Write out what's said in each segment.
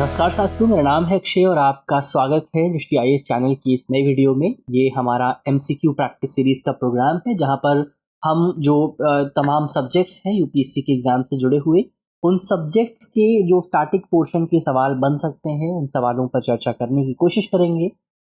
नमस्कार साथियों, मेरा नाम है अक्षय और आपका स्वागत है दृष्टि आईएएस चैनल की इस नई वीडियो में। ये हमारा एमसीक्यू प्रैक्टिस सीरीज का प्रोग्राम है जहां पर हम जो तमाम सब्जेक्ट्स हैं यूपीएससी के एग्जाम से जुड़े हुए उन सब्जेक्ट्स के जो स्टैटिक पोर्शन के सवाल बन सकते हैं उन सवालों पर चर्चा करने की कोशिश करेंगे।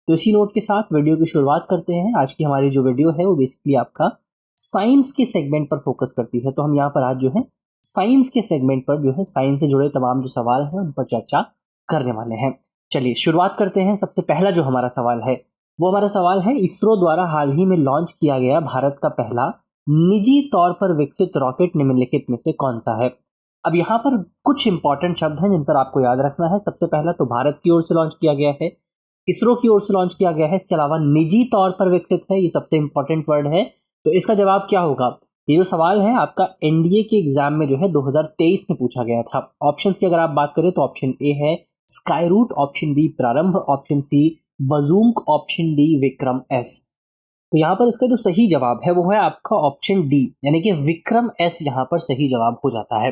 तो इसी नोट के साथ वीडियो की शुरुआत करते हैं। आज की हमारी जो वीडियो है वो बेसिकली आपका साइंस के सेगमेंट पर फोकस करती है। तो हम यहाँ पर आज जो है साइंस के सेगमेंट पर जो है साइंस से जुड़े तमाम जो सवाल हैं उन पर चर्चा करने वाले हैं। चलिए शुरुआत करते हैं। सबसे पहला जो हमारा सवाल है वो हमारा सवाल है, इसरो द्वारा हाल ही में लॉन्च किया गया भारत का पहला निजी तौर पर विकसित रॉकेट निम्नलिखित में से कौन सा है। अब यहाँ पर कुछ इंपॉर्टेंट शब्द हैं जिन पर आपको याद रखना है। सबसे पहला तो भारत की ओर से लॉन्च किया गया है, इसरो की ओर से लॉन्च किया गया है, इसके अलावा निजी तौर पर विकसित है, ये सबसे इंपॉर्टेंट वर्ड है। तो इसका जवाब क्या होगा? ये जो सवाल है आपका एनडीए के एग्जाम में जो है 2023 में पूछा गया था। ऑप्शंस की अगर आप बात करें तो ऑप्शन ए है Skyroot, option B Prarambh, option C बजूंक, ऑप्शन डी विक्रम एस। तो यहाँ पर इसका जो सही जवाब है वो है आपका ऑप्शन डी, यानी कि विक्रम एस यहाँ पर सही जवाब हो जाता है।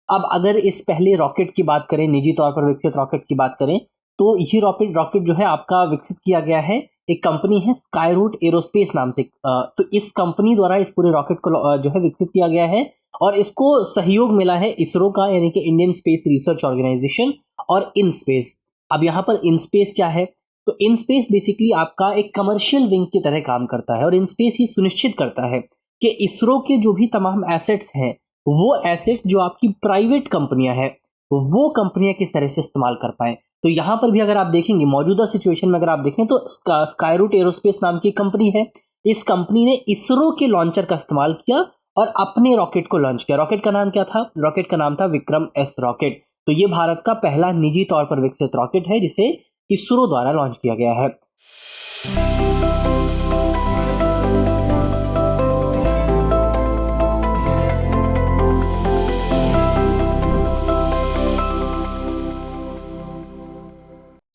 अब अगर इस पहले रॉकेट की बात करें, निजी तौर पर विकसित रॉकेट की बात करें, तो ये रॉकेट जो है आपका विकसित किया गया है एक कंपनी है स्काईरूट एरोस्पेस नाम से। तो इस कंपनी द्वारा इस पूरे रॉकेट को जो है विकसित किया गया है और इसको सहयोग मिला है इसरो का, यानी कि इंडियन स्पेस रिसर्च ऑर्गेनाइजेशन और इनस्पेस। अब यहाँ पर इनस्पेस क्या है? तो इनस्पेस बेसिकली आपका एक कमर्शियल विंग की तरह काम करता है और इनस्पेस ही सुनिश्चित करता है कि इसरो के जो भी तमाम एसेट्स हैं वो एसेट्स जो आपकी प्राइवेट कंपनियां हैं वो कंपनियां किस तरह से इस्तेमाल कर पाए। तो यहाँ पर भी अगर आप देखेंगे मौजूदा सिचुएशन में अगर आप देखें तो स्काईरूट एरोस्पेस नाम की कंपनी है। इस कंपनी ने इसरो के लॉन्चर का इस्तेमाल किया और अपने रॉकेट को लॉन्च किया। रॉकेट का नाम क्या था? रॉकेट का नाम था विक्रम एस रॉकेट। तो ये भारत का पहला निजी तौर पर विकसित रॉकेट है जिसे इसरो द्वारा लॉन्च किया गया है।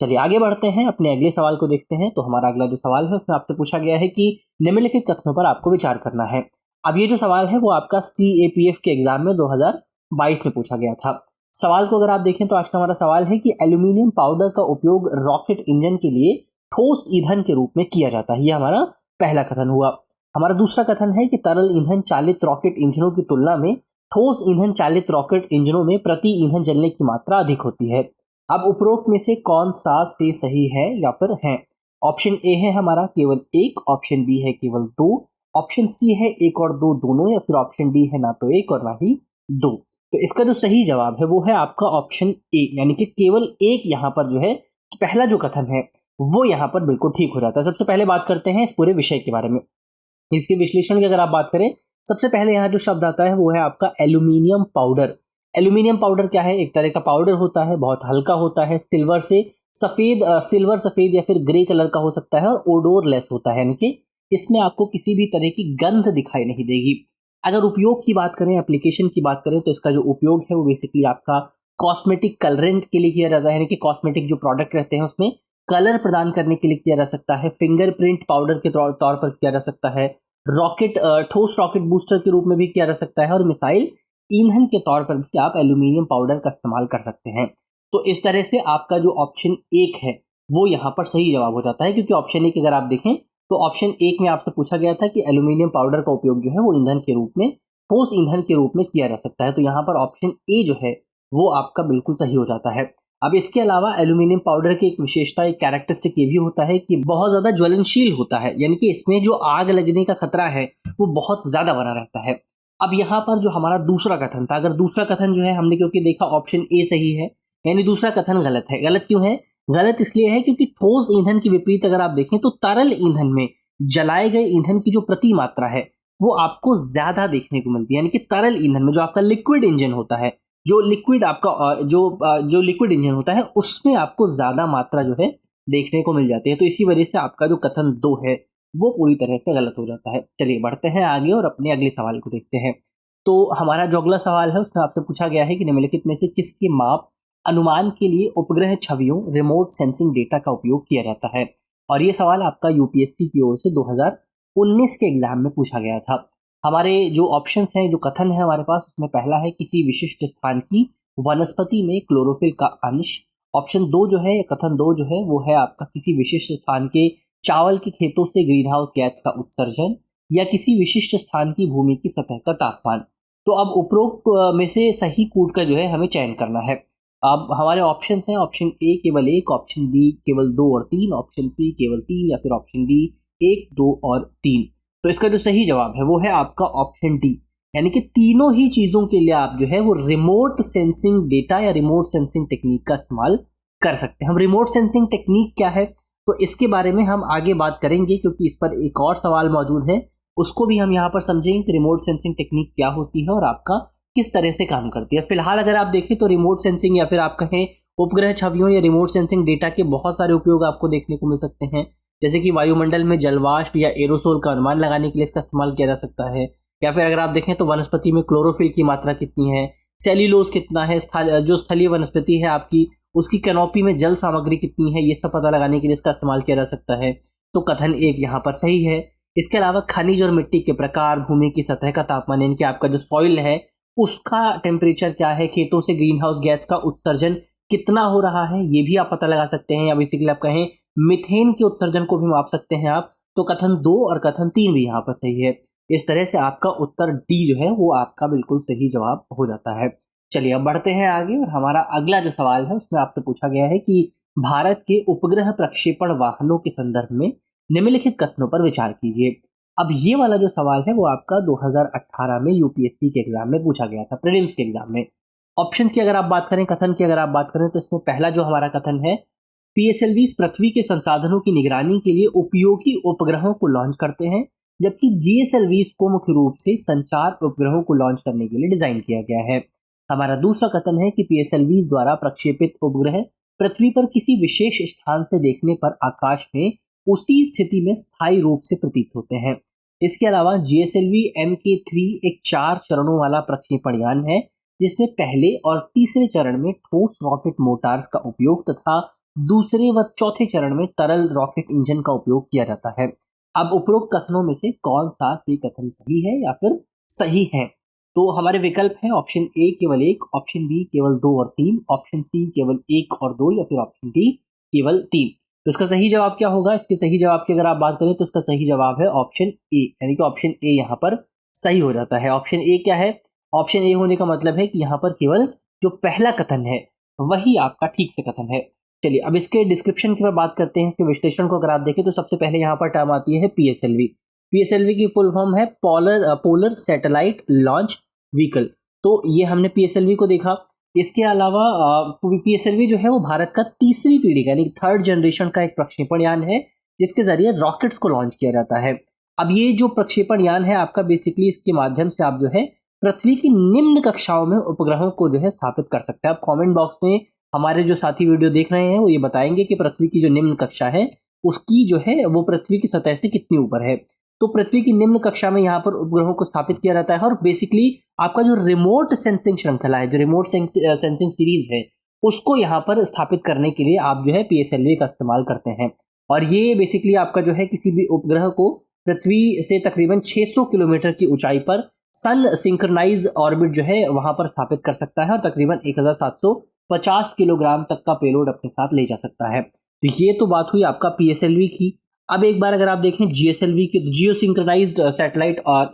चलिए आगे बढ़ते हैं, अपने अगले सवाल को देखते हैं। तो हमारा अगला जो सवाल है उसमें आपसे पूछा गया है कि निम्नलिखित कथनों पर आपको विचार करना है। अब ये जो सवाल है वो आपका सीएपीएफ के एग्जाम में 2022 में पूछा गया था। सवाल को अगर आप देखें तो आज का हमारा सवाल है कि एल्यूमिनियम पाउडर का उपयोग रॉकेट इंजन के लिए ठोस ईंधन के रूप में किया जाता है। ये हमारा पहला कथन हुआ। हमारा दूसरा कथन है कि तरल ईंधन चालित रॉकेट इंजनों की तुलना में ठोस ईंधन चालित रॉकेट इंजनों में प्रति ईंधन जलने की मात्रा अधिक होती है। अब उपरोक्त में से कौन सा से सही है या फिर है? ऑप्शन ए है हमारा केवल एक, ऑप्शन बी है केवल दो, ऑप्शन सी है एक और दो दोनों, या फिर ऑप्शन डी है ना तो एक और ना ही दो। तो इसका जो सही जवाब है वो है आपका ऑप्शन ए, यानी कि केवल एक। यहाँ पर जो है पहला जो कथन है वो यहाँ पर बिल्कुल ठीक हो जाता है। सबसे पहले बात करते हैं इस पूरे विषय के बारे में, इसके विश्लेषण की अगर आप बात करें, सबसे पहले यहाँ जो शब्द आता है वो है आपका एल्यूमिनियम पाउडर। एल्यूमिनियम पाउडर क्या है? एक तरह का पाउडर होता है, बहुत हल्का होता है, सिल्वर सफेद या फिर ग्रे कलर का हो सकता है और ओडोरलेस होता है, यानी कि इसमें आपको किसी भी तरह की गंध दिखाई नहीं देगी। अगर उपयोग की बात करें, एप्लीकेशन की बात करें, तो इसका जो उपयोग है वो बेसिकली आपका कॉस्मेटिक कलरेंट के लिए किया जाता है, यानी कि कॉस्मेटिक जो प्रोडक्ट रहते हैं उसमें कलर प्रदान करने के लिए किया जा सकता है। फिंगरप्रिंट पाउडर के तौर पर किया जा सकता है, ठोस रॉकेट बूस्टर के रूप में भी किया जा सकता है और मिसाइल ईंधन के तौर पर भी आप एल्यूमिनियम पाउडर का इस्तेमाल कर सकते हैं। तो इस तरह से आपका जो ऑप्शन एक है वो यहाँ पर सही जवाब हो जाता है, क्योंकि ऑप्शन एक अगर आप देखें तो ऑप्शन एक में आपसे पूछा गया था कि एल्यूमिनियम पाउडर का उपयोग जो है वो ईंधन के रूप में, ठोस ईंधन के रूप में किया जा सकता है। तो यहाँ पर ऑप्शन ए जो है वो आपका बिल्कुल सही हो जाता है। अब इसके अलावा एल्यूमिनियम पाउडर की एक विशेषता, एक कैरेक्टरिस्टिक ये भी होता है कि बहुत ज्यादा ज्वलनशील होता है, यानी कि इसमें जो आग लगने का खतरा है वो बहुत ज्यादा बना रहता है। अब यहाँ पर जो हमारा दूसरा कथन था, अगर दूसरा कथन जो है हमने क्योंकि देखा ऑप्शन ए सही है, यानी दूसरा कथन गलत है। गलत क्यों है? गलत इसलिए है क्योंकि ठोस ईंधन के विपरीत अगर आप देखें तो तरल ईंधन में जलाए गए ईंधन की जो प्रति मात्रा है वो आपको ज्यादा देखने को मिलती है, यानी कि तरल ईंधन में जो आपका लिक्विड इंजन होता है, जो लिक्विड आपका जो लिक्विड इंजन होता है उसमें आपको ज्यादा मात्रा जो है देखने को मिल जाती है। तो इसी वजह से आपका जो कथन दो है वो पूरी तरह से गलत हो जाता है। चलिए बढ़ते हैं आगे और अपने अगले सवाल को देखते हैं। तो हमारा जो अगला सवाल है उसमें आपसे पूछा गया है कि निम्नलिखित में से किसके माप अनुमान के लिए उपग्रह छवियों, रिमोट सेंसिंग डेटा का उपयोग किया जाता है। और ये सवाल आपका यूपीएससी की ओर से 2019 के एग्जाम में पूछा गया था। हमारे जो ऑप्शंस हैं, जो कथन है हमारे पास, उसमें पहला है किसी विशिष्ट स्थान की वनस्पति में क्लोरोफिल का अंश, ऑप्शन 2 जो है, कथन 2 जो है वो है आपका किसी विशिष्ट स्थान के चावल के खेतों से ग्रीन हाउस गैस का उत्सर्जन या किसी विशिष्ट स्थान की भूमि की सतह का तापमान। तो अब उपरोक्त में से सही कूट का जो है हमें चयन करना है। अब हमारे ऑप्शंस हैं, ऑप्शन ए केवल 1, ऑप्शन बी केवल 2 और 3, ऑप्शन सी केवल 3 या फिर ऑप्शन डी 1, 2 और 3। तो इसका जो सही जवाब है वो है आपका ऑप्शन डी, यानी कि तीनों ही चीजों के लिए आप जो है वो रिमोट सेंसिंग डेटा या रिमोट सेंसिंग टेक्निक का इस्तेमाल कर सकते हैं। हम रिमोट सेंसिंग टेक्निक क्या है तो इसके बारे में हम आगे बात करेंगे, क्योंकि इस पर एक और सवाल मौजूद है, उसको भी हम यहाँ पर समझेंगे कि रिमोट सेंसिंग टेक्निक क्या होती है और आपका किस तरह से काम करती है। फिलहाल अगर आप देखें तो रिमोट सेंसिंग या फिर आप कहें उपग्रह छवियों या रिमोट सेंसिंग डेटा के बहुत सारे उपयोग आपको देखने को मिल सकते हैं, जैसे कि वायुमंडल में जलवाष्प या एरोसोल का अनुमान लगाने के लिए इसका इस्तेमाल किया जा सकता है, या फिर अगर आप देखें तो वनस्पति में क्लोरोफिल की मात्रा कितनी है, सेल्यूलोज कितना है, जो स्थलीय वनस्पति है आपकी उसकी कैनोपी में जल सामग्री कितनी है, ये सब पता लगाने के लिए इसका इस्तेमाल किया जा सकता है। तो कथन 1 यहाँ पर सही है। इसके अलावा खनिज और मिट्टी के प्रकार, भूमि की सतह का तापमान, यानी कि आपका जो सॉइल है उसका टेम्परेचर क्या है, खेतों से ग्रीन हाउस गैस का उत्सर्जन कितना हो रहा है ये भी आप पता लगा सकते हैं, या बेसिकली आप कहें मीथेन के उत्सर्जन को भी माप सकते हैं आप। तो कथन 2 और कथन 3 भी यहाँ पर सही है। इस तरह से आपका उत्तर डी जो है वो आपका बिल्कुल सही जवाब हो जाता है। चलिए अब बढ़ते हैं आगे, और हमारा अगला जो सवाल है उसमें आपसे पूछा गया है कि भारत के उपग्रह प्रक्षेपण वाहनों के संदर्भ में निम्नलिखित कथनों पर विचार कीजिए। अब ये वाला जो सवाल है वो आपका 2018 में यूपीएससी के एग्जाम में पूछा गया था, प्रीलिम्स के एग्जाम में। ऑप्शंस की अगर आप बात करें, कथन की अगर आप बात करें, तो इसमें पहला जो हमारा कथन है, पीएसएलवीज पृथ्वी के संसाधनों की निगरानी के लिए उपयोगी उपग्रहों को लॉन्च करते हैं, जबकि जीएसएलवीज को मुख्य रूप से संचार उपग्रहों को लॉन्च करने के लिए डिजाइन किया गया है। हमारा दूसरा कथन है कि पीएसएलवीज द्वारा प्रक्षेपित उपग्रह पृथ्वी पर किसी विशेष स्थान से देखने पर आकाश में उसी स्थिति में स्थायी रूप से प्रतीत होते हैं। इसके अलावा जीएसएलवी MK3 एक 4 चरणों वाला प्रक्षेपण यान है, जिसमें पहले और तीसरे चरण में ठोस रॉकेट मोटार्स का उपयोग तथा दूसरे व चौथे चरण में तरल रॉकेट इंजन का उपयोग किया जाता है। अब उपरोक्त कथनों में से कौन सा सी कथन सही है या फिर सही है? तो हमारे विकल्प है ऑप्शन ए केवल 1, ऑप्शन बी केवल 2 और 3, ऑप्शन सी केवल 1 और 2 या फिर ऑप्शन डी केवल 3। तो इसका सही जवाब क्या होगा? इसके सही जवाब की अगर आप बात करें तो इसका सही जवाब है ऑप्शन ए, यानी कि ऑप्शन ए यहाँ पर सही हो जाता है। ऑप्शन ए क्या है? ऑप्शन ए होने का मतलब है कि यहाँ पर केवल जो पहला कथन है वही आपका ठीक से कथन है। चलिए अब इसके डिस्क्रिप्शन की बात करते हैं, इसके विश्लेषण को अगर आप देखें तो सबसे पहले यहाँ पर टर्म आती है पीएसएलवी। पीएसएलवी की फुल फॉर्म है पोलर सैटेलाइट लॉन्च व्हीकल। तो ये हमने पीएसएलवी को देखा। इसके अलावा पीएसएलवी जो है वो भारत का तीसरी पीढ़ी का यानी थर्ड जनरेशन का एक प्रक्षेपण यान है, जिसके जरिए रॉकेट्स को लॉन्च किया जाता है। अब ये जो प्रक्षेपण यान है आपका बेसिकली इसके माध्यम से आप जो है पृथ्वी की निम्न कक्षाओं में उपग्रहों को जो है स्थापित कर सकते हैं। आप कमेंट बॉक्स में हमारे जो साथी वीडियो देख रहे हैं वो ये बताएंगे कि पृथ्वी की जो निम्न कक्षा है उसकी जो है वो पृथ्वी की सतह से कितनी ऊपर है। तो पृथ्वी की निम्न कक्षा में यहाँ पर उपग्रहों को स्थापित किया जाता है, और बेसिकली आपका जो रिमोट सेंसिंग श्रृंखला है, जो रिमोट सेंसिंग सीरीज है, उसको यहाँ पर स्थापित करने के लिए आप जो है पीएसएलवी का इस्तेमाल करते हैं। और ये बेसिकली आपका जो है किसी भी उपग्रह को पृथ्वी से तकरीबन 600 किलोमीटर की ऊंचाई पर सन सिंक्रोनाइज ऑर्बिट जो है वहां पर स्थापित कर सकता है, और तकरीबन 1750 किलोग्राम तक का पेलोड अपने साथ ले जा सकता है। तो ये तो बात हुई आपका पीएसएलवी की। अब एक बार अगर आप देखें जीएसएलवी की, जियो सिंक्रोनाइज्ड सैटेलाइट और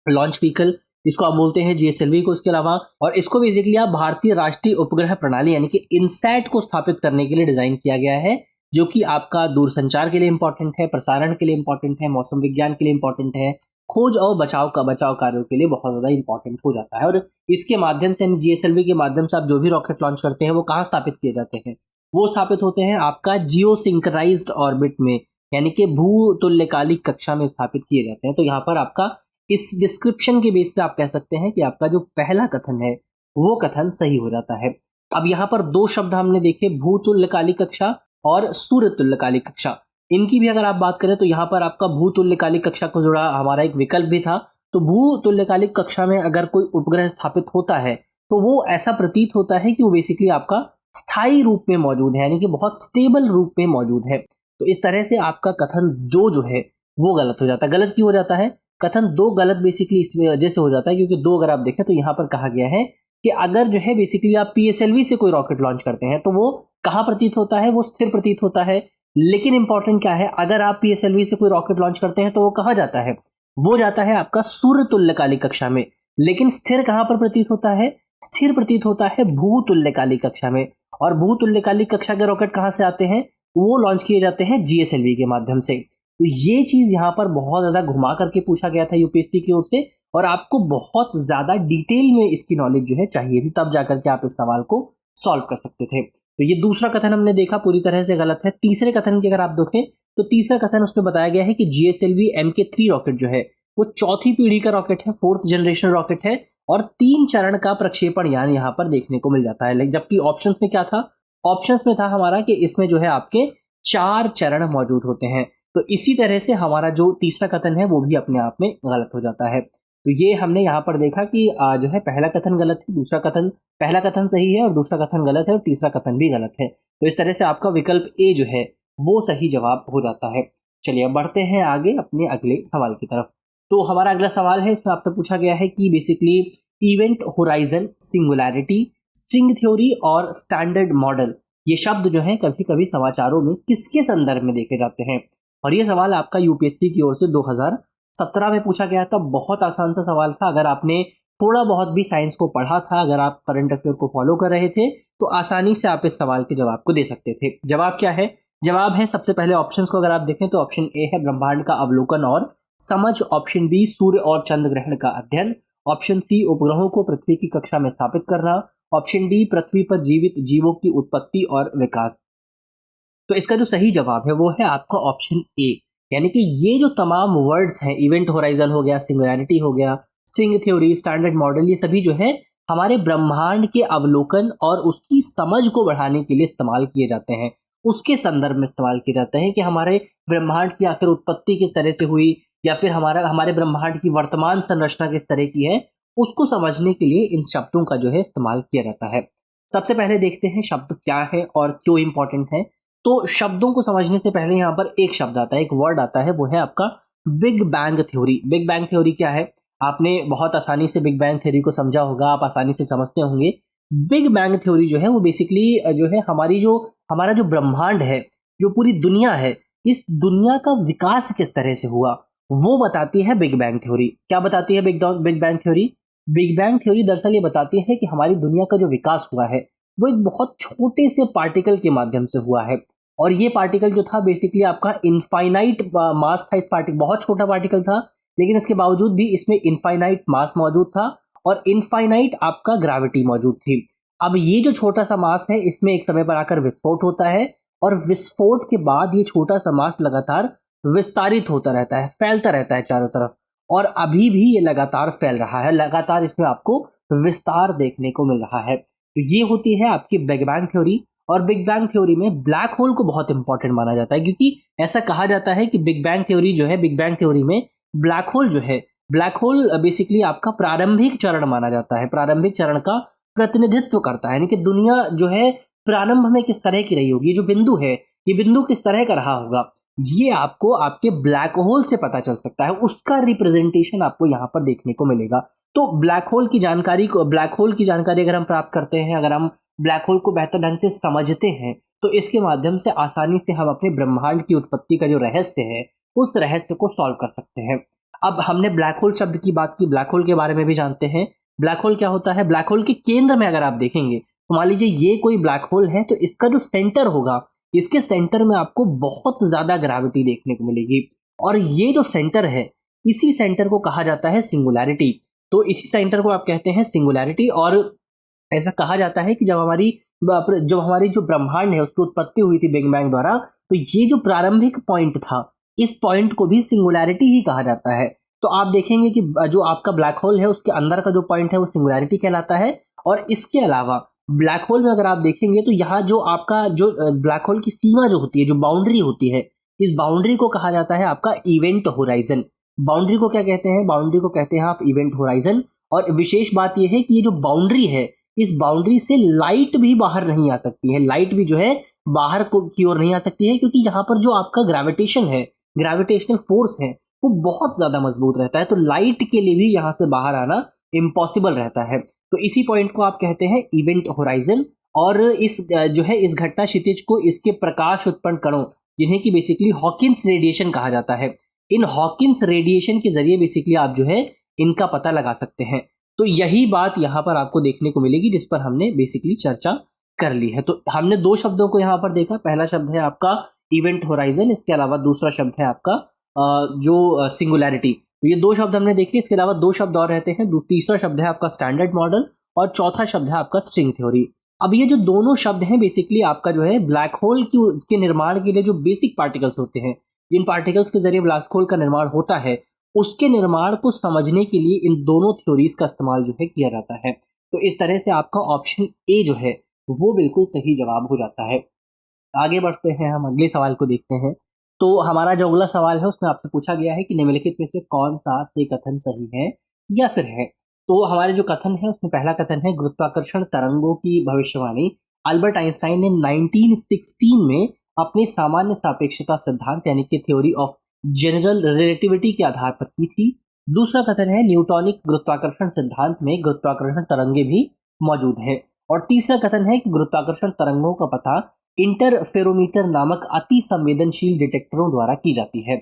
लॉन्च व्हीकल, इसको आप बोलते हैं जीएसएलवी को। इसके अलावा और इसको बेसिकली आप भारतीय राष्ट्रीय उपग्रह प्रणाली यानी कि इनसैट को स्थापित करने के लिए डिजाइन किया गया है, जो कि आपका दूरसंचार के लिए इंपॉर्टेंट है, प्रसारण के लिए इंपॉर्टेंट है, मौसम विज्ञान के लिए इंपॉर्टेंट है, खोज और बचाव कार्यों के लिए बहुत ज्यादा इंपॉर्टेंट हो जाता है। और इसके माध्यम से जीएसएलवी के माध्यम से आप जो भी रॉकेट लॉन्च करते हैं वो कहाँ स्थापित किए जाते हैं? वो स्थापित होते हैं आपका जियो सिंक्रोनाइज्ड ऑर्बिट में, यानी कि भू तुल्यकालिक कक्षा में स्थापित किए जाते हैं। तो यहाँ पर आपका इस डिस्क्रिप्शन के बेस पे आप कह सकते हैं कि आपका जो पहला कथन है वो कथन सही हो जाता है। अब यहाँ पर दो शब्द हमने देखे, भूतुल्यकालिक कक्षा और सूर्य तुल्यकालिक कक्षा। इनकी भी अगर आप बात करें तो यहाँ पर आपका भूतुल्यकालिक कक्षा को जुड़ा हमारा एक विकल्प भी था। तो भूतुल्यकालिक कक्षा में अगर कोई उपग्रह स्थापित होता है तो वो ऐसा प्रतीत होता है कि वो बेसिकली आपका स्थायी रूप में मौजूद है, यानी कि बहुत स्टेबल रूप में मौजूद है। तो इस तरह से आपका कथन दो जो है वो गलत हो जाता है। गलत क्यों हो जाता है? कथन दो गलत बेसिकली इस वजह से हो जाता है क्योंकि दो अगर आप देखें तो यहाँ पर कहा गया है कि अगर जो है बेसिकली आप पीएसएलवी से कोई रॉकेट लॉन्च करते हैं तो वो कहाँ प्रतीत होता है, वो स्थिर प्रतीत होता है। लेकिन इंपॉर्टेंट क्या है, अगर आप पीएसएलवी से कोई रॉकेट लॉन्च करते हैं तो वो कहाँ जाता है, वो जाता है आपका सूर्य तुल्यकालिक कक्षा में। लेकिन स्थिर कहाँ पर प्रतीत होता है, स्थिर प्रतीत होता है भूतुल्यकालिक कक्षा में। और भूतुल्यकालिक कक्षा के रॉकेट कहाँ से आते हैं, वो लॉन्च किए जाते हैं जीएसएलवी के माध्यम से। तो ये चीज यहाँ पर बहुत ज्यादा घुमा करके पूछा गया था यूपीएससी की ओर से, और आपको बहुत ज्यादा डिटेल में इसकी नॉलेज जो है चाहिए थी, तब जाकर के आप इस सवाल को सॉल्व कर सकते थे। तो ये दूसरा कथन हमने देखा पूरी तरह से गलत है। तीसरे कथन की अगर आप देखें तो तीसरा कथन उसमें बताया गया है कि जीएसएलवी MK3 रॉकेट जो है वो चौथी पीढ़ी का रॉकेट है, 4th जनरेशन रॉकेट है, और 3 चरण का प्रक्षेपण यान यहाँ पर देखने को मिल जाता है। जबकि ऑप्शंस में क्या था, ऑप्शंस में था हमारा कि इसमें जो है आपके 4 चरण मौजूद होते हैं। तो इसी तरह से हमारा जो तीसरा कथन है वो भी अपने आप में गलत हो जाता है। तो ये हमने यहाँ पर देखा कि जो है पहला कथन गलत है, दूसरा कथन, पहला कथन सही है और दूसरा कथन गलत है, और तीसरा कथन भी गलत है। तो इस तरह से आपका विकल्प ए जो है वो सही जवाब हो जाता है। चलिए अब बढ़ते हैं आगे अपने अगले सवाल की तरफ। तो हमारा अगला सवाल है, इसमें आपसे पूछा गया है कि basically event horizon, singularity, string theory और स्टैंडर्ड मॉडल, ये शब्द जो है कभी कभी समाचारों में किसके संदर्भ में देखे जाते हैं। और ये सवाल आपका यूपीएससी की ओर से 2017 में पूछा गया था। बहुत आसान सा सवाल था, अगर आपने थोड़ा बहुत भी साइंस को पढ़ा था, अगर आप करंट अफेयर को फॉलो कर रहे थे तो आसानी से आप इस सवाल के जवाब को दे सकते थे। जवाब क्या है, जवाब है सबसे पहले ऑप्शंस को अगर आप देखें तो ऑप्शन ए है ब्रह्मांड का अवलोकन और समझ, ऑप्शन बी सूर्य और चंद्र ग्रहण का अध्ययन, ऑप्शन सी उपग्रहों को पृथ्वी की कक्षा में स्थापित करना, ऑप्शन डी पृथ्वी पर जीवित जीवों की उत्पत्ति और विकास। तो इसका जो सही जवाब है वो है आपका ऑप्शन ए। यानी कि ये जो तमाम वर्ड्स हैं, इवेंट होराइजन हो गया, सिंगुलैरिटी हो गया, स्ट्रिंग थ्योरी, स्टैंडर्ड मॉडल, ये सभी जो है हमारे ब्रह्मांड के अवलोकन और उसकी समझ को बढ़ाने के लिए इस्तेमाल किए जाते हैं। उसके संदर्भ में इस्तेमाल किए जाते हैं कि हमारे ब्रह्मांड की आखिर उत्पत्ति किस तरह से हुई, या फिर हमारे ब्रह्मांड की वर्तमान संरचना किस तरह की है, उसको समझने के लिए इन शब्दों का जो है इस्तेमाल किया जाता है। सबसे पहले देखते हैं शब्द क्या है और क्यों इंपॉर्टेंट है। तो शब्दों को समझने से पहले यहाँ पर एक शब्द आता है, एक वर्ड आता है, वो है आपका big bang theory. Big bang theory क्या है, आपने बहुत आसानी से बिग बैंग थ्योरी को समझा होगा, आप आसानी से समझते होंगे। बिग बैंग थ्योरी जो है वो बेसिकली जो है हमारा जो ब्रह्मांड है, जो पूरी दुनिया है, इस दुनिया का विकास किस तरह से हुआ वो बताती है बिग बैंग थ्योरी। क्या बताती है big bang theory? Big bang theory दरअसल ये बताती है कि हमारी दुनिया का जो विकास हुआ है वो एक बहुत छोटे से पार्टिकल के माध्यम से हुआ है। और ये पार्टिकल जो था बेसिकली आपका इनफाइनाइट मास था। इस पार्टिकल, बहुत छोटा पार्टिकल था, लेकिन इसके बावजूद भी इसमें इनफाइनाइट मास मौजूद था और इनफाइनाइट आपका ग्रेविटी मौजूद थी। अब ये जो छोटा सा मास है, इसमें एक समय पर आकर विस्फोट होता है, और विस्फोट के बाद ये छोटा सा मास लगातार विस्तारित होता रहता है, फैलता रहता है चारों तरफ, और अभी भी ये लगातार फैल रहा है, लगातार इसमें आपको विस्तार देखने को मिल रहा है। तो ये होती है आपकी बिग बैंग थ्योरी। और बिग बैंग थ्योरी में ब्लैक होल को बहुत इंपॉर्टेंट माना जाता है, क्योंकि ऐसा कहा जाता है कि बिग बैंग थ्योरी जो है, बिग बैंग थ्योरी में ब्लैक होल जो है, ब्लैक होल बेसिकली आपका प्रारंभिक चरण माना जाता है, प्रारंभिक चरण का प्रतिनिधित्व करता है। यानी कि दुनिया जो है प्रारंभ में किस तरह की रही होगी, जो बिंदु है, ये बिंदु किस तरह का रहा होगा, ये आपको आपके ब्लैक होल से पता चल सकता है, उसका रिप्रेजेंटेशन आपको यहाँ पर देखने को मिलेगा। तो ब्लैक होल की जानकारी अगर हम प्राप्त करते हैं, अगर हम ब्लैक होल को बेहतर ढंग से समझते हैं, तो इसके माध्यम से आसानी से हम अपने ब्रह्मांड की उत्पत्ति का जो रहस्य है, उस रहस्य को सॉल्व कर सकते हैं। अब हमने ब्लैक होल शब्द की बात की, ब्लैक होल के बारे में भी जानते हैं। ब्लैक होल क्या होता है? ब्लैक होल के केंद्र में अगर आप देखेंगे तो मान लीजिए ये कोई ब्लैक होल है, तो इसका जो सेंटर होगा, इसके सेंटर में आपको बहुत ज्यादा ग्रेविटी देखने को मिलेगी, और ये जो सेंटर है, इसी सेंटर को कहा जाता है सिंगुलैरिटी। तो इसी सेंटर को आप कहते हैं सिंगुलैरिटी। और ऐसा कहा जाता है कि जब हमारी जो ब्रह्मांड है उसकी उत्पत्ति हुई थी बिग बैंग द्वारा, तो ये जो प्रारंभिक पॉइंट था, इस पॉइंट को भी सिंगुलैरिटी ही कहा जाता है। तो आप देखेंगे कि जो आपका ब्लैक होल है उसके अंदर का जो पॉइंट है वो सिंगुलैरिटी कहलाता है। और इसके अलावा ब्लैक होल में अगर आप देखेंगे तो यहाँ जो आपका जो ब्लैक होल की सीमा जो होती है, जो बाउंड्री होती है, इस बाउंड्री को कहा जाता है आपका इवेंट होराइजन। बाउंड्री को क्या कहते हैं? बाउंड्री को कहते हैं आप इवेंट होराइजन। और विशेष बात यह है कि ये जो बाउंड्री है, इस बाउंड्री से लाइट भी बाहर नहीं आ सकती है, लाइट भी जो है बाहर की ओर नहीं आ सकती है, क्योंकि यहाँ पर जो आपका ग्रेविटेशन है, ग्रेविटेशनल फोर्स है, वो बहुत ज्यादा मजबूत रहता है। तो लाइट के लिए भी यहाँ से बाहर आना इम्पॉसिबल रहता है। तो इसी पॉइंट को आप कहते हैं इवेंट होराइजन। और इस जो है इस घटना क्षितिज को इसके प्रकाश उत्पन्न कणों, जिन्हें कि बेसिकली हॉकिंस रेडिएशन कहा जाता है, इन हॉकिंस रेडिएशन के जरिए बेसिकली आप जो है इनका पता लगा सकते हैं। तो यही बात यहाँ पर आपको देखने को मिलेगी जिस पर हमने बेसिकली चर्चा कर ली है। तो हमने दो शब्दों को यहाँ पर देखा, पहला शब्द है आपका इवेंट होराइजन, इसके अलावा दूसरा शब्द है आपका जो सिंगुलैरिटी। तो ये दो शब्द हमने देखे, इसके अलावा दो शब्द और रहते हैं। तीसरा शब्द है आपका स्टैंडर्ड मॉडल और चौथा शब्द है आपका स्ट्रिंग थ्योरी। अब ये जो दोनों शब्द हैं बेसिकली आपका जो है ब्लैक होल के निर्माण के लिए जो बेसिक पार्टिकल्स होते हैं, जिन पार्टिकल्स के जरिए ब्लैक होल का निर्माण होता है, उसके निर्माण को समझने के लिए इन दोनों थ्योरीज का इस्तेमाल जो है किया जाता है। तो इस तरह से आपका ऑप्शन ए जो है वो बिल्कुल सही जवाब हो जाता है। आगे बढ़ते हैं, हम अगले सवाल को देखते हैं। तो हमारा जो अगला सवाल है उसमें आपसे पूछा गया है कि निम्नलिखित में से कौन सा से कथन सही है या फिर है। तो हमारे जो कथन है उसमें पहला कथन है गुरुत्वाकर्षण तरंगों की भविष्यवाणी अल्बर्ट आइंस्टाइन ने 1916 में अपने सामान्य सापेक्षता सिद्धांत यानी कि थ्योरी ऑफ जनरल रिलेटिविटी के आधार पर की थी। दूसरा कथन है न्यूटॉनिक गुरुत्वाकर्षण सिद्धांत में गुरुत्वाकर्षण तरंगे भी मौजूद है। और तीसरा कथन है कि गुरुत्वाकर्षण तरंगों का पता इंटरफेरोमीटर नामक अति संवेदनशील डिटेक्टरों द्वारा की जाती है।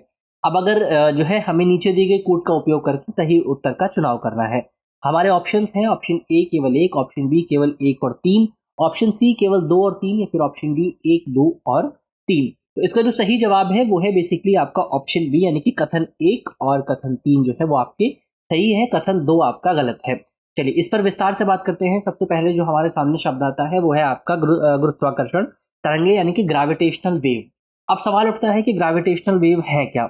अब अगर जो है हमें नीचे दी गई कोड का उपयोग करके सही उत्तर का चुनाव करना है। हमारे ऑप्शंस हैं ऑप्शन ए केवल 1, ऑप्शन बी केवल 1 और 3, ऑप्शन सी केवल 2 और 3 या फिर ऑप्शन डी 1, 2 और 3। तो इसका जो सही जवाब है वो है बेसिकली आपका ऑप्शन बी, यानी कि कथन 1 और कथन 3 जो है वो आपके सही है, कथन 2 आपका गलत है। चलिए इस पर विस्तार से बात करते हैं। सबसे पहले जो हमारे सामने शब्द आता है वो है आपका गुरुत्वाकर्षण तरंगे यानी कि ग्रेविटेशनल वेव। अब सवाल उठता है कि ग्रेविटेशनल वेव है क्या।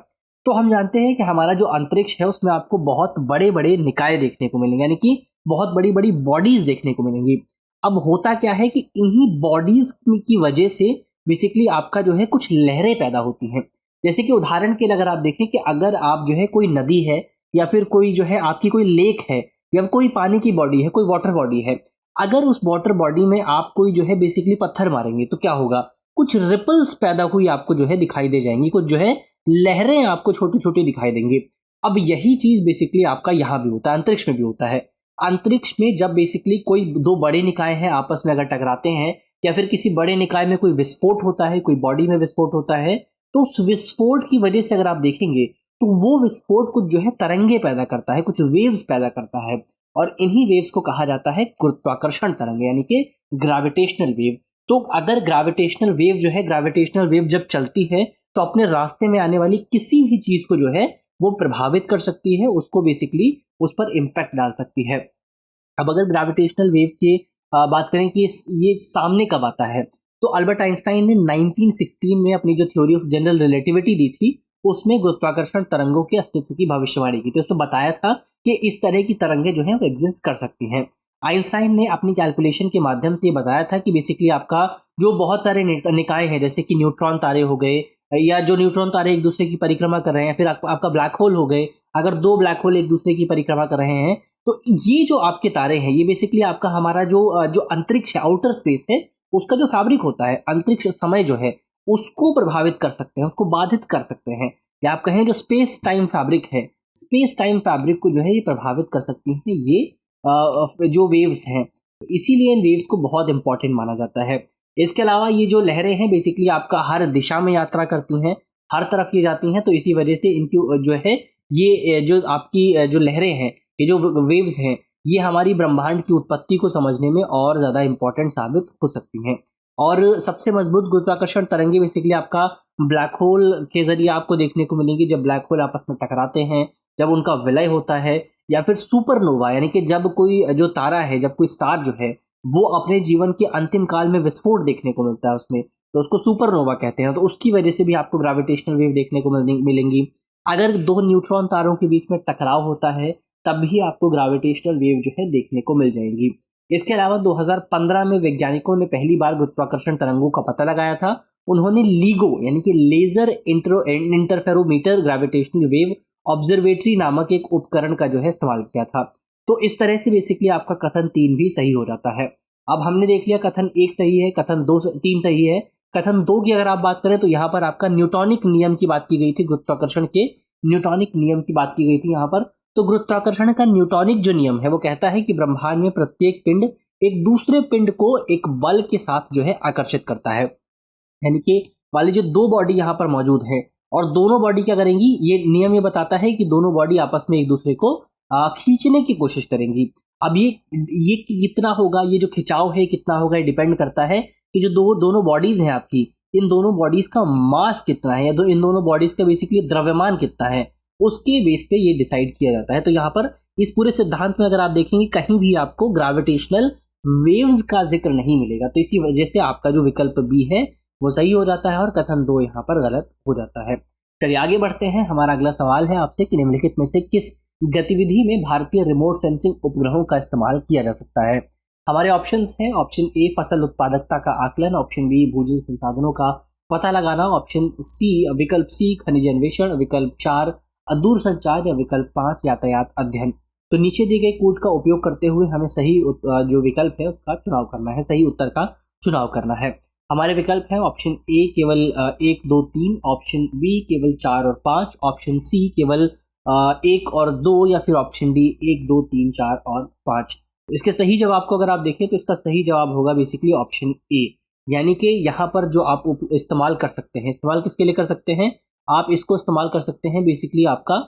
तो हम जानते हैं कि हमारा जो अंतरिक्ष है उसमें आपको बहुत बड़े बड़े निकाय देखने को मिलेंगे, यानी कि बहुत बड़ी बड़ी बॉडीज देखने को मिलेंगी। अब होता क्या है कि इन्हीं बॉडीज की वजह से बेसिकली आपका जो है कुछ लहरें पैदा होती हैं। जैसे कि उदाहरण के लिए अगर आप देखें कि अगर आप जो है कोई नदी है या फिर कोई जो है आपकी कोई लेक है या कोई पानी की बॉडी है, कोई वाटर बॉडी है, अगर उस वाटर बॉडी में आप कोई जो है बेसिकली पत्थर मारेंगे तो क्या होगा, कुछ रिपल्स पैदा हुई आपको जो है दिखाई दे जाएंगी, कुछ जो है लहरें आपको छोटी छोटी दिखाई देंगी। अब यही चीज बेसिकली आपका यहाँ भी होता है, अंतरिक्ष में भी होता है। अंतरिक्ष में जब बेसिकली कोई दो बड़े निकाय हैं आपस में अगर टकराते हैं या फिर किसी बड़े निकाय में कोई विस्फोट होता है, कोई बॉडी में विस्फोट होता है, तो उस विस्फोट की वजह से अगर आप देखेंगे तो वो विस्फोट कुछ जो है तरंगे पैदा करता है, कुछ वेव्स पैदा करता है। और इन्हीं वेव्स को कहा जाता है गुरुत्वाकर्षण तरंग यानी कि ग्रेविटेशनल वेव। तो अगर ग्रेविटेशनल वेव जो है, ग्रेविटेशनल वेव जब चलती है तो अपने रास्ते में आने वाली किसी भी चीज को जो है वो प्रभावित कर सकती है, उसको बेसिकली उस पर इम्पैक्ट डाल सकती है। अब अगर ग्रेविटेशनल वेव की बात करें कि ये सामने कब आता है, तो अल्बर्ट आइंस्टाइन ने 1916 में अपनी जो थ्योरी ऑफ जनरल रिलेटिविटी दी थी उसमें गुरुत्वाकर्षण तरंगों के अस्तित्व की भविष्यवाणी की थी। उसने बताया था कि इस तरह की तरंगे जो है वो एग्जिस्ट कर सकती हैं। आइंस्टाइन ने अपनी कैलकुलेशन के माध्यम से ये बताया था कि बेसिकली आपका जो बहुत सारे निकाय हैं जैसे कि न्यूट्रॉन तारे हो गए या जो न्यूट्रॉन तारे एक दूसरे की परिक्रमा कर रहे हैं, फिर आपका ब्लैक होल हो गए, अगर दो ब्लैक होल एक दूसरे की परिक्रमा कर रहे हैं तो ये जो आपके तारे हैं ये बेसिकली आपका हमारा जो अंतरिक्ष है, आउटर स्पेस है, उसका जो फैब्रिक होता है, अंतरिक्ष समय जो है उसको प्रभावित कर सकते हैं, उसको बाधित कर सकते हैं, या आप कहें जो स्पेस टाइम फैब्रिक है, स्पेस टाइम फैब्रिक को जो है ये प्रभावित कर सकती हैं ये जो वेव्स हैं। तो इसीलिए इन वेव्स को बहुत इंपॉर्टेंट माना जाता है। इसके अलावा ये जो लहरें हैं बेसिकली आपका हर दिशा में यात्रा करती हैं, हर तरफ ये जाती हैं, तो इसी वजह से इनकी जो है ये जो आपकी जो लहरें हैं, ये जो वेव्स हैं, ये हमारी ब्रह्मांड की उत्पत्ति को समझने में और ज़्यादा इंपॉर्टेंट साबित हो सकती हैं। और सबसे मजबूत गुरुत्वाकर्षण तरंगे बेसिकली आपका ब्लैक होल के जरिए आपको देखने को मिलेंगी। जब ब्लैक होल आपस में टकराते हैं, जब उनका विलय होता है, या फिर सुपरनोवा यानी कि जब कोई जो तारा है, जब कोई स्टार जो है वो अपने जीवन के अंतिम काल में विस्फोट देखने को मिलता है उसमें, तो उसको सुपरनोवा कहते हैं। तो उसकी वजह से भी आपको ग्रेविटेशनल वेव देखने को मिलेंगी। अगर दो न्यूट्रॉन तारों के बीच में टकराव होता है तब भी आपको ग्रेविटेशनल वेव जो है देखने को मिल जाएंगी। इसके अलावा 2015 में वैज्ञानिकों ने पहली बार गुरुत्वाकर्षण तरंगों का पता लगाया था। उन्होंने लीगो यानी कि laser interferometer gravitational wave observatory नामक एक उपकरण का जो है इस्तेमाल किया था। तो इस तरह से बेसिकली आपका कथन 3 भी सही हो जाता है। अब हमने देख लिया कथन 1 सही है, कथन 3 सही है। कथन 2 की अगर आप बात करें तो यहाँ पर आपका न्यूटॉनिक नियम की बात की गई थी, गुरुत्वाकर्षण के न्यूटॉनिक नियम की बात की गई थी यहाँ पर। तो गुरुत्वाकर्षण का न्यूटॉनिक जो नियम है वो कहता है कि ब्रह्मांड में प्रत्येक पिंड एक दूसरे पिंड को एक बल के साथ जो है आकर्षित करता है। यानी कि वाली जो दो बॉडी यहाँ पर मौजूद है और दोनों बॉडी क्या करेंगी, ये नियम ये बताता है कि दोनों बॉडी आपस में एक दूसरे को खींचने की कोशिश करेंगी। अब ये कितना होगा, ये जो खिंचाव है कितना होगा, ये डिपेंड करता है कि जो दोनों बॉडीज हैं आपकी, इन दोनों बॉडीज का मास कितना है या इन दोनों बॉडीज का बेसिकली द्रव्यमान कितना है, उसके बेस पे ये डिसाइड किया जाता है। तो यहाँ पर इस पूरे सिद्धांत में अगर आप देखेंगे कहीं भी आपको ग्रेविटेशनल वेव्स का जिक्र नहीं मिलेगा, तो इसी वजह से आपका जो विकल्प बी है वो सही हो जाता है और कथन 2 यहाँ पर गलत हो जाता है। चलिए आगे बढ़ते हैं। हमारा अगला सवाल है आपसे कि निम्नलिखित में से किस गतिविधि में भारतीय रिमोट सेंसिंग उपग्रहों का इस्तेमाल किया जा सकता है। हमारे ऑप्शंस हैं, ऑप्शन ए फसल उत्पादकता का आकलन, ऑप्शन बी भूजल संसाधनों का पता लगाना, ऑप्शन सी विकल्प सी खनिज अन्वेषण, विकल्प 4 दूर संचार या विकल्प 5 यातायात अध्ययन। तो नीचे दिए गए कोड का उपयोग करते हुए हमें सही जो विकल्प है उसका चुनाव करना है, सही उत्तर का चुनाव करना है। हमारे विकल्प है ऑप्शन ए केवल 1 2 3, ऑप्शन बी केवल 4 और 5, ऑप्शन सी केवल 1 और 2 या फिर ऑप्शन डी 1 2 3 4 और 5। इसके सही जवाब को अगर आप देखें तो इसका सही जवाब होगा बेसिकली ऑप्शन ए। यानी कि यहाँ पर जो आप इस्तेमाल कर सकते हैं, इस्तेमाल किसके लिए कर सकते हैं, आप इसको इस्तेमाल कर सकते हैं बेसिकली आपका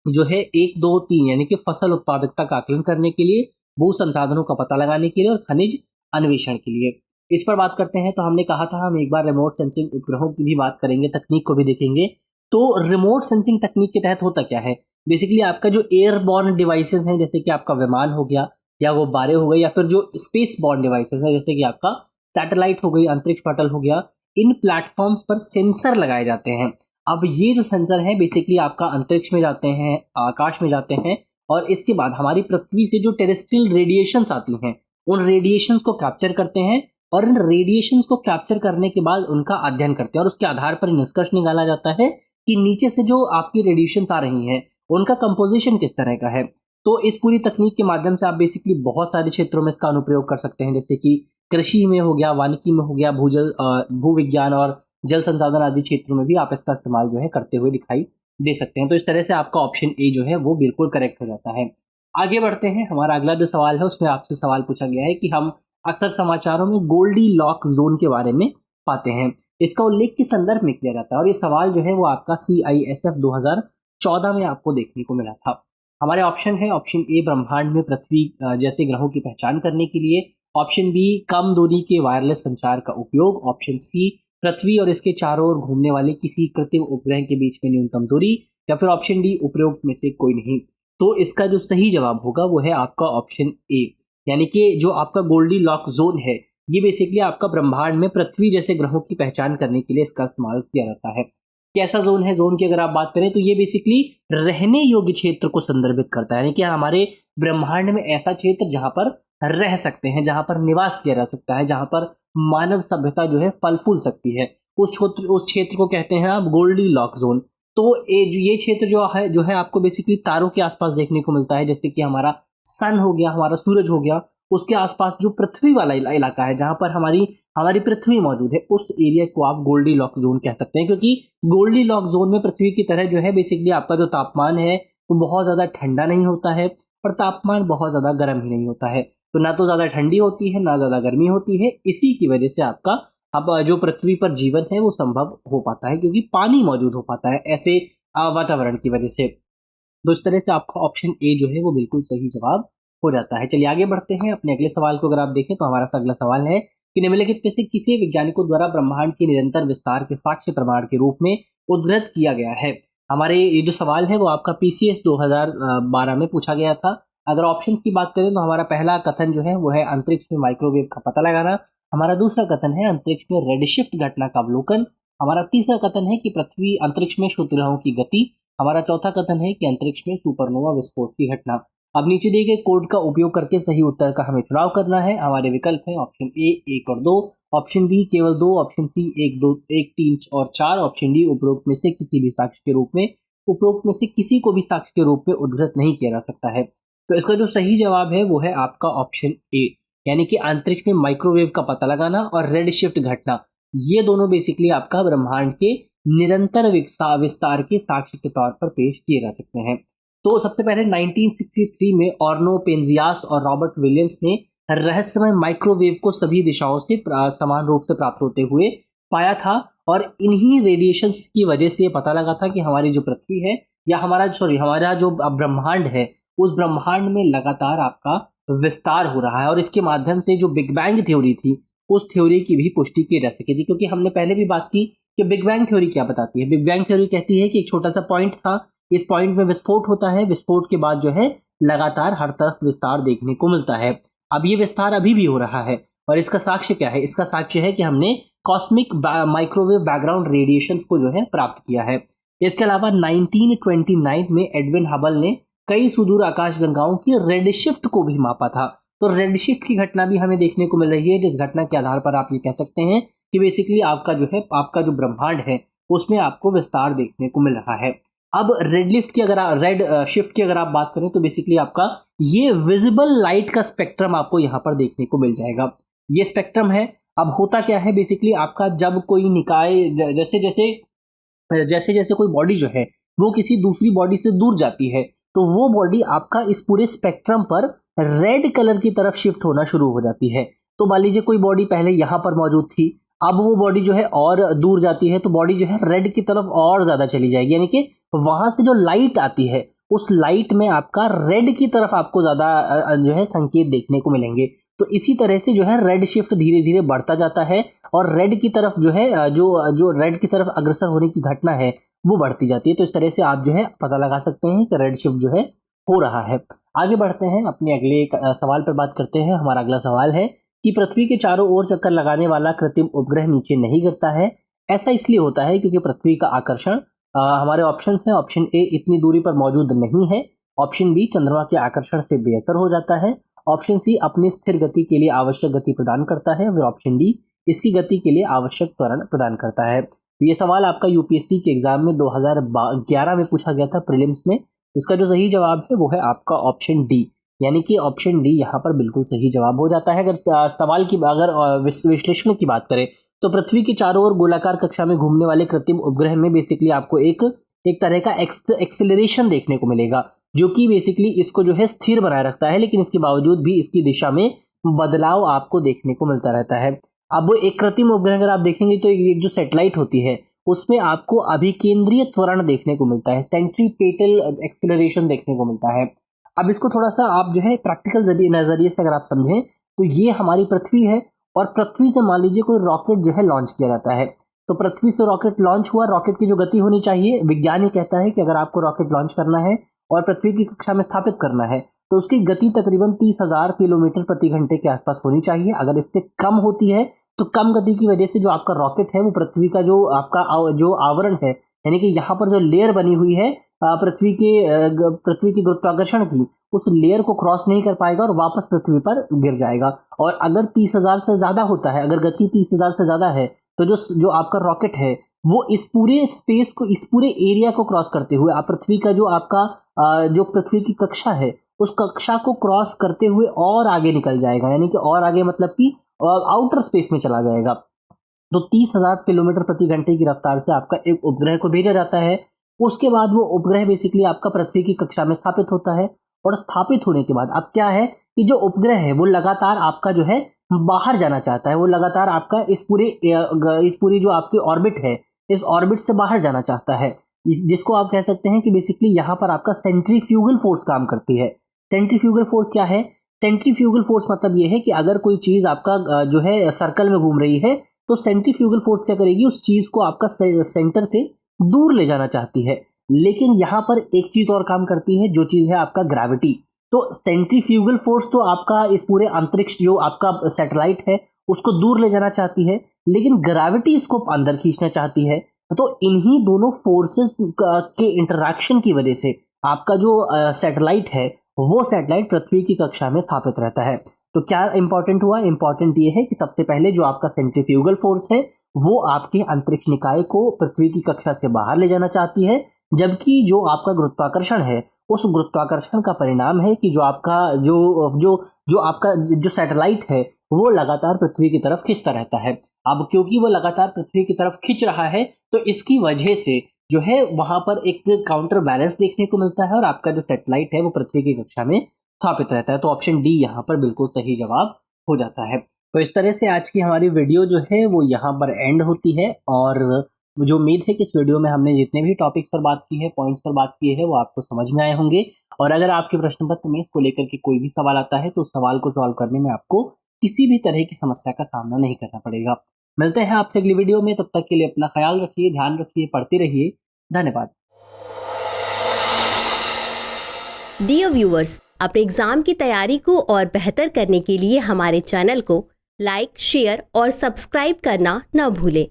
जो है 1 2 3 यानी कि फसल उत्पादकता का आकलन करने के लिए, भू संसाधनों का पता लगाने के लिए और खनिज अन्वेषण के लिए। इस पर बात करते हैं तो हमने कहा था हम एक बार रिमोट सेंसिंग उपग्रहों की भी बात करेंगे, तकनीक को भी देखेंगे। तो रिमोट सेंसिंग तकनीक के तहत होता क्या है, बेसिकली आपका जो एयरबॉर्न डिवाइसेस हैं जैसे कि आपका विमान हो गया या गुब्बारे हो गए, या फिर जो स्पेस बॉर्न डिवाइसेस हैं जैसे कि आपका सैटेलाइट हो गई, अंतरिक्ष पटल हो गया, इन प्लेटफॉर्म्स पर सेंसर लगाए जाते हैं। अब ये जो सेंसर है बेसिकली आपका अंतरिक्ष में जाते हैं, आकाश में जाते हैं और इसके बाद हमारी पृथ्वी से जो टेरेस्ट्रियल रेडिएशंस आती हैं उन रेडिएशंस को कैप्चर करते हैं और इन रेडिएशंस को कैप्चर करने के बाद उनका अध्ययन करते हैं और उसके आधार पर निष्कर्ष निकाला जाता है कि नीचे से जो आपकी रेडिएशंस आ रही हैं उनका कंपोजिशन किस तरह का है। तो इस पूरी तकनीक के माध्यम से आप बेसिकली बहुत सारे क्षेत्रों में इसका अनुप्रयोग कर सकते हैं, जैसे कि कृषि में हो गया, वानिकी में हो गया, भू विज्ञान और जल संसाधन आदि क्षेत्रों में भी आप इसका इस्तेमाल जो है करते हुए दिखाई दे सकते हैं। तो इस तरह से आपका ऑप्शन ए जो है वो बिल्कुल करेक्ट हो जाता है। आगे बढ़ते हैं। हमारा अगला जो सवाल है उसमें आपसे सवाल पूछा गया है कि हम अक्सर समाचारों में गोल्डी लॉक जोन के बारे में पाते हैं, इसका उल्लेख किस संदर्भ में किया जाता है, और ये सवाल जो है वो आपका CISF 2014 में आपको देखने को मिला था। हमारे ऑप्शन है, ऑप्शन ए ब्रह्मांड में पृथ्वी जैसे ग्रहों की पहचान करने के लिए, ऑप्शन बी कम दूरी के वायरलेस संचार का उपयोग, ऑप्शन सी पृथ्वी और इसके चारों ओर घूमने वाले किसी कृत्रिम उपग्रह के बीच में न्यूनतम दूरी, या फिर ऑप्शन डी उपरोक्त में से कोई नहीं। तो इसका जो सही जवाब होगा वो है आपका ऑप्शन ए, यानी कि जो आपका गोल्डी लॉक जोन है ये बेसिकली आपका ब्रह्मांड में पृथ्वी जैसे ग्रहों की पहचान करने के लिए इसका इस्तेमाल किया जाता है। कैसा जोन है, जोन की अगर आप बात करें तो ये बेसिकली रहने योग्य क्षेत्र को संदर्भित करता है, यानी कि हमारे ब्रह्मांड में ऐसा क्षेत्र जहां पर रह सकते हैं, जहां पर निवास किया जा सकता है, जहां पर मानव सभ्यता जो है फल फूल सकती है, उस क्षेत्र को कहते हैं आप गोल्डी लॉक जोन। तो ये क्षेत्र जो है आपको बेसिकली तारों के आसपास देखने को मिलता है, जैसे कि हमारा सन हो गया, हमारा सूरज हो गया, उसके आसपास जो पृथ्वी वाला इलाका है जहां पर हमारी पृथ्वी मौजूद है, उस एरिया को आप गोल्डी लॉक जोन कह सकते हैं। क्योंकि गोल्डी लॉक जोन में पृथ्वी की तरह जो है बेसिकली आपका जो तापमान है वो बहुत ज्यादा ठंडा नहीं होता है और तापमान बहुत ज्यादा गर्म ही नहीं होता है। तो ना तो ज्यादा ठंडी होती है ना ज्यादा गर्मी होती है, इसी की वजह से आपका अब जो पृथ्वी पर जीवन है वो संभव हो पाता है, क्योंकि पानी मौजूद हो पाता है ऐसे वातावरण की वजह से। तो इस तरह से आपका ऑप्शन ए जो है वो बिल्कुल सही जवाब हो जाता है। चलिए आगे बढ़ते हैं। अपने अगले सवाल को अगर आप देखें तो हमारा अगला सवाल है कि निम्नलिखित में से किसे वैज्ञानिकों द्वारा ब्रह्मांड के निरंतर विस्तार के साक्ष्य प्रमाण के रूप में उद्धृत किया गया है। हमारे ये जो सवाल है वो आपका PCS 2012 में पूछा गया था। अगर ऑप्शंस की बात करें तो हमारा पहला कथन जो है वो है अंतरिक्ष में माइक्रोवेव का पता लगाना, हमारा दूसरा कथन है अंतरिक्ष में रेडशिफ्ट घटना का अवलोकन, हमारा तीसरा कथन है कि पृथ्वी अंतरिक्ष में क्षुद्रग्रहों की गति, हमारा चौथा कथन है कि अंतरिक्ष में सुपरनोवा विस्फोट की घटना। अब नीचे दिए गए कोड का उपयोग करके सही उत्तर का हमें चुनाव करना है। हमारे विकल्प है ऑप्शन ए 1 और 2, ऑप्शन बी केवल 2, ऑप्शन सी 1 2 1 3 और 4, ऑप्शन डी उपरोक्त में से किसी भी साक्ष्य के रूप में, उपरोक्त में से किसी को भी साक्ष्य के रूप में उद्धृत नहीं किया जा सकता है। तो इसका जो सही जवाब है वो है आपका ऑप्शन ए, यानी कि अंतरिक्ष में माइक्रोवेव का पता लगाना और रेड शिफ्ट घटना, ये दोनों बेसिकली आपका ब्रह्मांड के निरंतर विस्तार के साक्ष्य के तौर पर पेश किए जा सकते हैं। तो सबसे पहले 1963 में ऑर्नो पेंजियास और रॉबर्ट विलियम्स ने रहस्यमय माइक्रोवेव को सभी दिशाओं से समान रूप से प्राप्त होते हुए पाया था, और इन्हीं रेडिएशंस की वजह से ये पता लगा था कि हमारी जो पृथ्वी है या हमारा जो ब्रह्मांड है, उस ब्रह्मांड में लगातार आपका विस्तार हो रहा है। और इसके माध्यम से जो बिग बैंग थ्योरी थी, उस थ्योरी की भी पुष्टि की जा सकी थी, क्योंकि हमने पहले भी बात की कि बिग बैंग थ्योरी क्या बताती है। बिग बैंग थ्योरी कहती है कि एक छोटा सा पॉइंट था, इस पॉइंट में विस्फोट होता है, विस्फोट के बाद जो है लगातार हर तरफ विस्तार देखने को मिलता है। अब ये विस्तार अभी भी हो रहा है, और इसका साक्ष्य क्या है? इसका साक्ष्य है कि हमने कॉस्मिक माइक्रोवेव बैकग्राउंड रेडिएशंस को जो है प्राप्त किया है। इसके अलावा 1929 में एडविन हबल ने कई सुदूर आकाशगंगाओं की रेडशिफ्ट को भी मापा था। तो रेडशिफ्ट की घटना भी हमें देखने को मिल रही है, जिस घटना के आधार पर आप ये कह सकते हैं कि बेसिकली आपका जो ब्रह्मांड है उसमें आपको विस्तार देखने को मिल रहा है। अब रेड शिफ्ट की अगर आप बात करें तो बेसिकली आपका ये विजिबल लाइट का स्पेक्ट्रम आपको यहाँ पर देखने को मिल जाएगा। ये स्पेक्ट्रम है। अब होता क्या है, बेसिकली आपका जब कोई निकाय जैसे जैसे कोई बॉडी जो है वो किसी दूसरी बॉडी से दूर जाती है, तो वो बॉडी आपका इस पूरे स्पेक्ट्रम पर रेड कलर की तरफ शिफ्ट होना शुरू हो जाती है। तो मान लीजिए कोई बॉडी पहले यहाँ पर मौजूद थी, अब वो बॉडी जो है और दूर जाती है, तो बॉडी जो है रेड की तरफ और ज्यादा चली जाएगी, यानी कि वहां से जो लाइट आती है उस लाइट में आपका रेड की तरफ आपको ज्यादा जो है संकेत देखने को मिलेंगे। तो इसी तरह से जो है रेड शिफ्ट धीरे धीरे बढ़ता जाता है, और रेड की तरफ जो है जो रेड की तरफ अग्रसर होने की घटना है वो बढ़ती जाती है। तो इस तरह से आप जो है पता लगा सकते हैं कि रेड शिफ्ट जो है हो रहा है। आगे बढ़ते हैं, अपने अगले सवाल पर बात करते हैं। हमारा अगला सवाल है कि पृथ्वी के चारों ओर चक्कर लगाने वाला कृत्रिम उपग्रह नीचे नहीं गिरता है। ऐसा इसलिए होता है क्योंकि पृथ्वी का आकर्षण, हमारे ऑप्शंस हैं, ऑप्शन ए इतनी दूरी पर मौजूद नहीं है, ऑप्शन बी चंद्रमा के आकर्षण से बेअसर हो जाता है, ऑप्शन सी अपनी स्थिर गति के लिए आवश्यक गति प्रदान करता है, और ऑप्शन डी इसकी गति के लिए आवश्यक त्वरण प्रदान करता है। ये सवाल आपका यूपीएससी के एग्जाम में 2011 में पूछा गया था प्रीलिम्स में। इसका जो सही जवाब है वो है आपका ऑप्शन डी, यानी कि ऑप्शन डी यहाँ पर बिल्कुल सही जवाब हो जाता है। अगर सवाल की विश्लेषण की बात करें तो पृथ्वी के चारों ओर गोलाकार कक्षा में घूमने वाले कृत्रिम उपग्रह में बेसिकली आपको एक तरह का एक्सेलरेशन देखने को मिलेगा, जो कि बेसिकली इसको जो है स्थिर बनाए रखता है, लेकिन इसके बावजूद भी इसकी दिशा में बदलाव आपको देखने को मिलता रहता है। अब एक कृत्रिम उपग्रह अगर आप देखेंगे तो एक जो सैटेलाइट होती है उसमें आपको अभिकेंद्रीय त्वरण देखने को मिलता है, सेंट्रीपेटल एक्सेलरेशन देखने को मिलता है। अब इसको थोड़ा सा आप जो है प्रैक्टिकल नजरिए से अगर आप समझें तो ये हमारी पृथ्वी है, और पृथ्वी से मान लीजिए कोई रॉकेट जो है लॉन्च किया जाता है, तो पृथ्वी से रॉकेट लॉन्च हुआ, रॉकेट की जो गति होनी चाहिए, विज्ञान ये कहता है कि अगर आपको रॉकेट लॉन्च करना है और पृथ्वी की कक्षा में स्थापित करना है तो उसकी गति तकरीबन 30,000 किलोमीटर प्रति घंटे के आसपास होनी चाहिए। अगर इससे कम होती है तो कम गति की वजह से जो आपका रॉकेट है वो पृथ्वी का जो आवरण है, यानी कि यहाँ पर जो लेयर बनी हुई है पृथ्वी की गुरुत्वाकर्षण की, उस लेयर को क्रॉस नहीं कर पाएगा और वापस पृथ्वी पर गिर जाएगा। और अगर 30,000 से ज्यादा होता है, अगर गति 30,000 से ज्यादा है, तो जो आपका रॉकेट है वो इस पूरे स्पेस को, इस पूरे एरिया को क्रॉस करते हुए आप पृथ्वी का जो पृथ्वी की कक्षा है उस कक्षा को क्रॉस करते हुए और आगे निकल जाएगा, यानी कि और आगे मतलब कि आउटर स्पेस में चला जाएगा। तो 30,000 किलोमीटर प्रति घंटे की रफ्तार से आपका एक उपग्रह को भेजा जाता है। उसके बाद वो उपग्रह बेसिकली आपका पृथ्वी की कक्षा में स्थापित होता है, और स्थापित होने के बाद अब क्या है कि जो उपग्रह है वो लगातार आपका जो है बाहर जाना चाहता है, वो लगातार आपका इस पूरी जो आपकी ऑर्बिट है, इस ऑर्बिट से बाहर जाना चाहता है, जिसको आप कह सकते हैं कि बेसिकली यहाँ पर आपका सेंट्रीफ्यूगल फोर्स काम करती है। सेंट्रीफ्यूगल फोर्स क्या है? सेंट्रीफ्यूगल फोर्स मतलब ये है कि अगर कोई चीज आपका जो है सर्कल में घूम रही है तो सेंट्रीफ्यूगल फोर्स क्या करेगी, उस चीज को आपका सेंटर से दूर ले जाना चाहती है। लेकिन यहाँ पर एक चीज और काम करती है, जो चीज है आपका ग्रेविटी। तो सेंट्रीफ्यूगल फोर्स तो आपका इस पूरे अंतरिक्ष जो आपका सैटेलाइट है उसको दूर ले जाना चाहती है, लेकिन ग्रेविटी इसको अंदर खींचना चाहती है। तो इन्हीं दोनों फोर्सेस के इंटरैक्शन की वजह से आपका जो सैटेलाइट है वो सैटेलाइट पृथ्वी की कक्षा में स्थापित रहता है। तो क्या इंपॉर्टेंट हुआ? इंपॉर्टेंट ये है कि सबसे पहले जो आपका सेंट्रीफ्यूगल फोर्स है वो आपके अंतरिक्ष निकाय को पृथ्वी की कक्षा से बाहर ले जाना चाहती है, जबकि जो आपका गुरुत्वाकर्षण है उस गुरुत्वाकर्षण का परिणाम है कि जो आपका जो सैटेलाइट है वो लगातार पृथ्वी की तरफ खींचता रहता है। अब क्योंकि वो लगातार पृथ्वी की तरफ खींच रहा है तो इसकी वजह से जो है वहां पर एक काउंटर बैलेंस देखने को मिलता है और आपका जो सैटेलाइट है वो पृथ्वी की कक्षा में स्थापित रहता है। तो ऑप्शन डी यहाँ पर बिल्कुल सही जवाब हो जाता है। तो इस तरह से आज की हमारी वीडियो जो है वो यहाँ पर एंड होती है और मुझे उम्मीद है कि इस वीडियो में हमने जितने भी टॉपिक्स पर बात की है, पॉइंट्स पर बात की है, वो आपको समझ में आए होंगे। और अगर आपके प्रश्न पत्र में इसको लेकर के कोई भी सवाल आता है तो उस सवाल को सॉल्व करने में आपको किसी भी तरह की समस्या का सामना नहीं करना पड़ेगा। मिलते हैं आपसे अगली वीडियो में, तब तक के लिए अपना ख्याल रखिए, ध्यान रखिए, पढ़ते रहिए। धन्यवाद। डियर व्यूअर्स, अपने एग्जाम की तैयारी को और बेहतर करने के लिए हमारे चैनल को लाइक, शेयर और सब्सक्राइब करना न भूलें।